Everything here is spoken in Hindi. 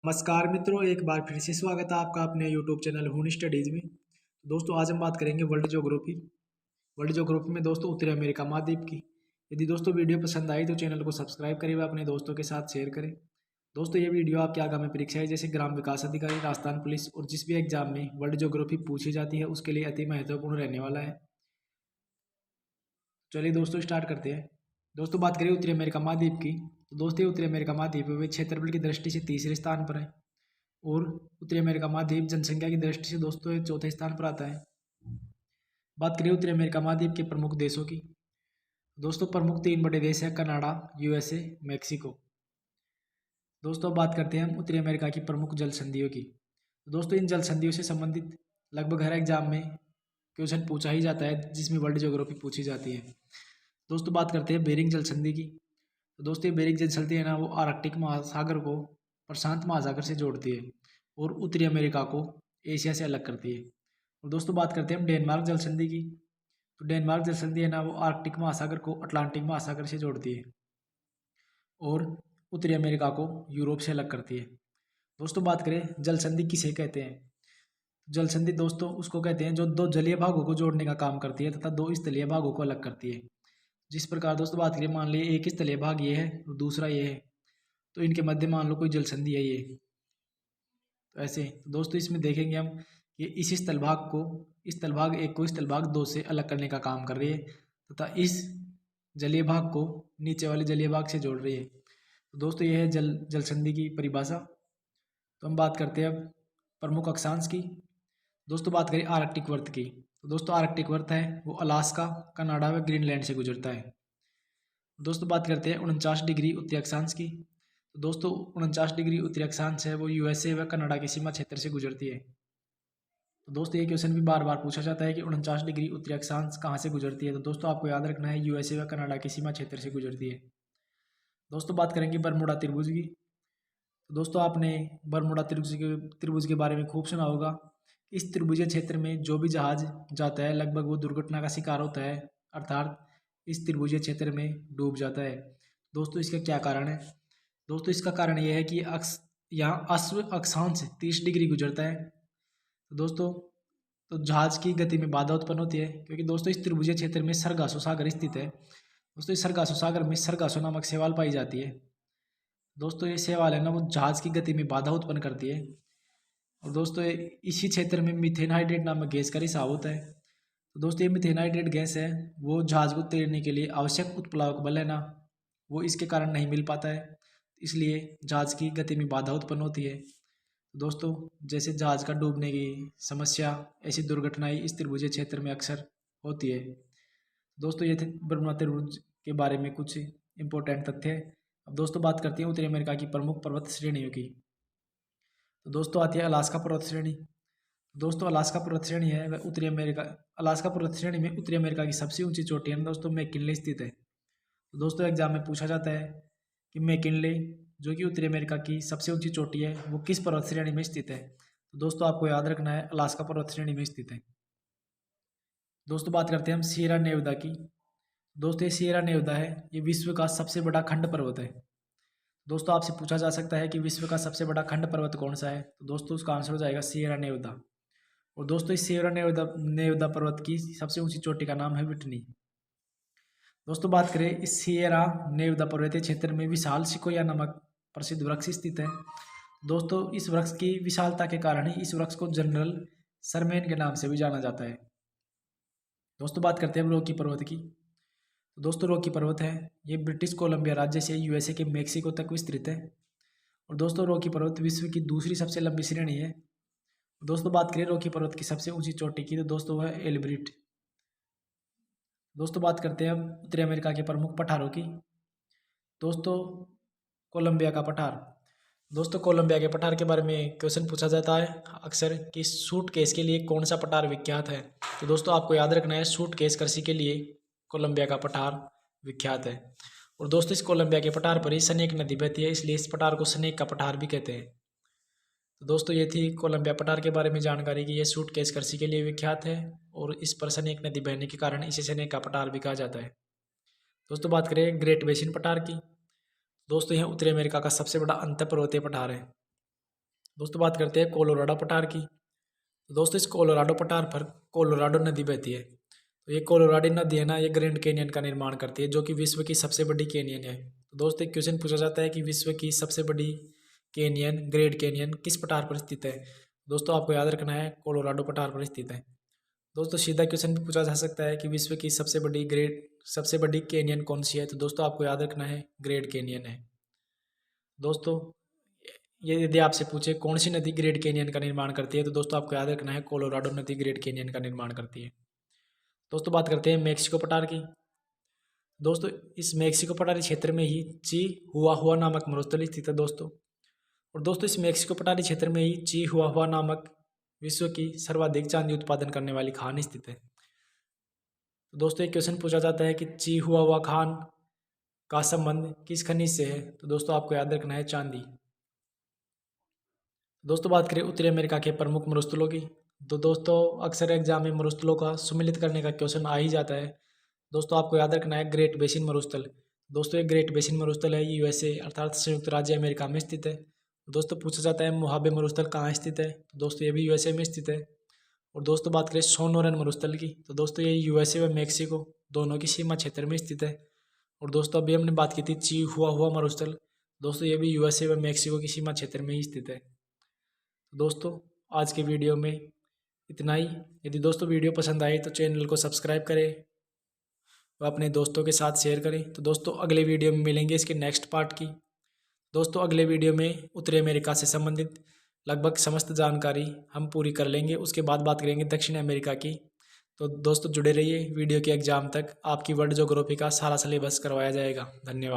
नमस्कार मित्रों, एक बार फिर से स्वागत है आपका अपने यूट्यूब चैनल हून स्टडीज़ में। दोस्तों आज हम बात करेंगे वर्ल्ड ज्योग्राफी में दोस्तों उत्तरी अमेरिका महाद्वीप की। यदि दोस्तों वीडियो पसंद आई तो चैनल को सब्सक्राइब करें व अपने दोस्तों के साथ शेयर करें। दोस्तों ये वीडियो आपकी आगामी परीक्षाएं जैसे ग्राम विकास अधिकारी, राजस्थान पुलिस और जिस भी एग्जाम में वर्ल्ड ज्योग्राफी पूछी जाती है उसके लिए अति महत्वपूर्ण रहने वाला है। चलिए दोस्तों स्टार्ट करते हैं। दोस्तों बात करें उत्तरी अमेरिका महाद्वीप की, तो दोस्तों उत्तरी अमेरिका महाद्वीप वे क्षेत्रफल की दृष्टि से तीसरे स्थान पर है और उत्तरी अमेरिका महाद्वीप जनसंख्या की दृष्टि से दोस्तों ये चौथे स्थान पर आता है। बात करें उत्तरी अमेरिका महाद्वीप के प्रमुख देशों की, दोस्तों प्रमुख तीन बड़े देश हैं कनाडा, यूएसए, मैक्सिको। दोस्तों बात करते हैं हम उत्तरी अमेरिका की प्रमुख जल संधियों की। दोस्तों इन जल संधियों से संबंधित लगभग हर एग्जाम में क्वेश्चन पूछा ही जाता है जिसमें वर्ल्ड ज्योग्राफी पूछी जाती है। दोस्तों बात करते हैं बेरिंग जल संधि की। तो दोस्तों ये बेरिंग जल संधि है ना, वो आर्कटिक महासागर को प्रशांत महासागर से जोड़ती है और उत्तरी अमेरिका को एशिया से अलग करती है। और दोस्तों बात करते हैं हम डेनमार्क जल संधि की। तो डेनमार्क जल संधि है ना, वो आर्कटिक महासागर को अटलांटिक महासागर से जोड़ती है और उत्तरी अमेरिका को यूरोप से अलग करती है। दोस्तों बात करें जल संधि किसे कहते हैं। जल संधि दोस्तों उसको कहते हैं जो दो जलीय भागों को जोड़ने का काम करती है तथा दो स्थलीय भागों को अलग करती है। जिस प्रकार दोस्तों बात करें, मान लीजिए एक स्थलीय भाग ये है और दूसरा ये है, तो इनके मध्य मान लो कोई जल संधि है ये, तो ऐसे तो दोस्तों इसमें देखेंगे हम कि इस स्थल भाग एक को स्थल भाग दो से अलग करने का काम कर रही है तथा इस जलीय भाग को नीचे वाले जलीय भाग से जोड़ रही है। तो दोस्तों ये है जल संधि की परिभाषा। तो हम बात करते हैं अब प्रमुख अक्षांश की। दोस्तों बात करें आर्कटिक वर्त की, तो दोस्तों आर्कटिक वर्त है वो अलास्का, कनाडा व ग्रीनलैंड से गुजरता है। दोस्तों बात करते हैं 49 डिग्री उत्तरी अक्षांश की। तो दोस्तों 49 डिग्री उत्तरी अक्षांश है वो यूएसए व कनाडा के सीमा क्षेत्र से गुजरती है। तो दोस्तों ये क्वेश्चन भी बार बार पूछा जाता है कि 49 डिग्री उत्तरी अक्षांश कहाँ से गुजरती है। तो दोस्तों आपको याद रखना है यूएसए व कनाडा के सीमा क्षेत्र से गुजरती है। दोस्तों बात करेंगे बरमुडा त्रिभुज की। तो दोस्तों आपने बरमुडा त्रिभुज के बारे में खूब सुना होगा। इस त्रिभुजीय क्षेत्र में जो भी जहाज जाता है लगभग वो दुर्घटना का शिकार होता है, अर्थात इस त्रिभुजीय क्षेत्र में डूब जाता है। दोस्तों इसका क्या कारण है। दोस्तों इसका कारण ये है कि यहाँ अश्व अक्षांश 30 डिग्री गुजरता है। तो दोस्तों तो जहाज की गति में बाधा उत्पन्न होती है क्योंकि दोस्तों इस त्रिभुजीय क्षेत्र में सरगासो सागर स्थित है। दोस्तों इस सरगासो सागर में सरगासो नामक शैवाल पाई जाती है। दोस्तों ये शैवाल है ना, वो जहाज की गति में बाधा उत्पन्न करती है। और दोस्तों इसी क्षेत्र में मीथेन हाइड्रेट नामक गैस का रिसाव होता है। तो दोस्तों ये मीथेन हाइड्रेट गैस है वो जहाज को तैरने के लिए आवश्यक उत्प्लावक बल है ना, वो इसके कारण नहीं मिल पाता है, इसलिए जहाज की गति में बाधा उत्पन्न होती है। दोस्तों जैसे जहाज का डूबने की समस्या, ऐसी दुर्घटनाएं इस त्रिभुजीय क्षेत्र में अक्सर होती है। दोस्तों ये थे बरमुडा त्रिभुज के बारे में कुछ इंपॉर्टेंट तथ्य। अब दोस्तों बात करते हैं उत्तरी अमेरिका की प्रमुख पर्वत श्रेणियों की। तो दोस्तों आती है अलास्का पर्वत श्रेणी। दोस्तों अलास्का पर्वत श्रेणी है वह अलास्का पर्वत श्रेणी में उत्तरी अमेरिका की सबसे ऊंची चोटी है दोस्तों मैकिनले स्थित है। तो दोस्तों एग्जाम में पूछा जाता है कि मैकिनले जो कि उत्तरी अमेरिका की सबसे ऊंची चोटी है वो किस पर्वत श्रेणी में स्थित है। तो दोस्तों आपको याद रखना है अलास्का पर्वत श्रेणी में स्थित है। दोस्तों बात करते हैं हम सियरा नेवदा की। दोस्तों ये सियरा नेवदा है ये विश्व का सबसे बड़ा खंड पर्वत है। दोस्तों आपसे पूछा जा सकता है कि विश्व का सबसे बड़ा खंड पर्वत कौन सा है। तो दोस्तों उसका आंसर हो जाएगा सियरा नेवदा। और दोस्तों इस सियरा नेवदा पर्वत की सबसे ऊंची चोटी का नाम है विटनी। दोस्तों बात करें इस सियरा नेवदा पर्वतीय क्षेत्र में विशाल सिकोया नामक प्रसिद्ध वृक्ष स्थित है। दोस्तों इस वृक्ष की विशालता के कारण ही इस वृक्ष को जनरल सरमेन के नाम से भी जाना जाता है। दोस्तों बात करते हैं रॉकी पर्वत की। तो दोस्तों रॉकी पर्वत है ये ब्रिटिश कोलंबिया राज्य से यूएसए के मेक्सिको तक विस्तृत है। और दोस्तों रॉकी पर्वत विश्व की दूसरी सबसे लंबी श्रेणी है। दोस्तों बात करें रॉकी पर्वत की सबसे ऊंची चोटी की, तो दोस्तों वह एल्ब्रिट। दोस्तों बात करते हैं अब उत्तरी अमेरिका के प्रमुख पठारों की। दोस्तों कोलंबिया का पठार। दोस्तों कोलंबिया के पठार के बारे में क्वेश्चन पूछा जाता है अक्सर कि सूटकेस के लिए कौन सा पठार विख्यात है। तो दोस्तों आपको याद रखना है सूटकेस कृषि के लिए कोलंबिया का पठार विख्यात है। और दोस्तों इस कोलंबिया के पठार पर ही सनेक नदी बहती है, इसलिए इस पठार को सनेक का पठार भी कहते हैं। तो दोस्तों ये थी कोलंबिया पठार के बारे में जानकारी कि ये सूटकेस कृषि के लिए विख्यात है और इस पर सनेक नदी बहने के कारण इसे सनेक का पठार भी कहा जाता है। दोस्तों बात करें ग्रेट बेसिन पठार की। दोस्तों यह उत्तरी अमेरिका का सबसे बड़ा अंतर पर्वतीय पठार है। दोस्तों बात करते हैं कोलोराडो पठार की। तो दोस्तों इस कोलोराडो पठार पर कोलोराडो नदी बहती है। तो ये कोलोराडो नदी है ना, ये ग्रैंड कैनियन का निर्माण करती है, जो कि विश्व की सबसे बड़ी कैनियन है। तो दोस्तों एक क्वेश्चन पूछा जाता है कि विश्व की सबसे बड़ी कैनियन ग्रेट कैनियन किस पठार पर स्थित है। दोस्तों आपको याद रखना है कोलोराडो पठार पर स्थित है। दोस्तों सीधा क्वेश्चन भी पूछा जा सकता है कि विश्व की सबसे बड़ी कैनियन कौन सी है। तो दोस्तों आपको याद रखना है ग्रेट कैनियन है। दोस्तों ये यदि आपसे पूछे कौन सी नदी ग्रेट कैनियन का निर्माण करती है, तो दोस्तों आपको याद रखना है कोलोराडो नदी ग्रेट कैनियन का निर्माण करती है। दोस्तों बात करते हैं मेक्सिको पठार की। दोस्तों इस मेक्सिको पठारी क्षेत्र में ही ची हुआ नामक मरुस्थल स्थित है दोस्तों। और दोस्तों इस मेक्सिको पठारी क्षेत्र में ही ची हुआ नामक विश्व की सर्वाधिक चांदी उत्पादन करने वाली खान स्थित है। तो दोस्तों एक क्वेश्चन पूछा जाता है कि ची हुआ खान का संबंध किस खनिज से है। तो दोस्तों आपको याद रखना है चांदी। दोस्तों बात करें उत्तरी अमेरिका के प्रमुख मरुस्थलों की। तो दोस्तों अक्सर एग्जाम में मरुस्थलों का सुमेलित करने का क्वेश्चन आ ही जाता है। दोस्तों आपको याद रखना है ग्रेट बेसिन मरुस्थल। दोस्तों ये ग्रेट बेसिन मरुस्थल है यूएसए अर्थात संयुक्त राज्य अमेरिका में स्थित है। दोस्तों पूछा जाता है मोहाबे मरुस्थल कहाँ स्थित है। तो दोस्तों ये भी यूएसए में स्थित है। और दोस्तों बात करें सोनोरन मरुस्थल की। तो दोस्तों ये यूएसए व मेक्सिको दोनों की सीमा क्षेत्र में स्थित है। और दोस्तों अभी हमने बात की थी ची हुआ मरुस्थल। दोस्तों ये भी यूएसए व मेक्सिको की सीमा क्षेत्र में ही स्थित है। दोस्तों आज के वीडियो में इतना ही। यदि दोस्तों वीडियो पसंद आए तो चैनल को सब्सक्राइब करें व अपने दोस्तों के साथ शेयर करें। तो दोस्तों अगले वीडियो में मिलेंगे इसके नेक्स्ट पार्ट की। दोस्तों अगले वीडियो में उत्तरी अमेरिका से संबंधित लगभग समस्त जानकारी हम पूरी कर लेंगे। उसके बाद बात करेंगे दक्षिण अमेरिका की। तो दोस्तों जुड़े रहिए वीडियो के एग्जाम तक। आपकी वर्ल्ड ज्योग्राफी का सारा सिलेबस करवाया जाएगा। धन्यवाद।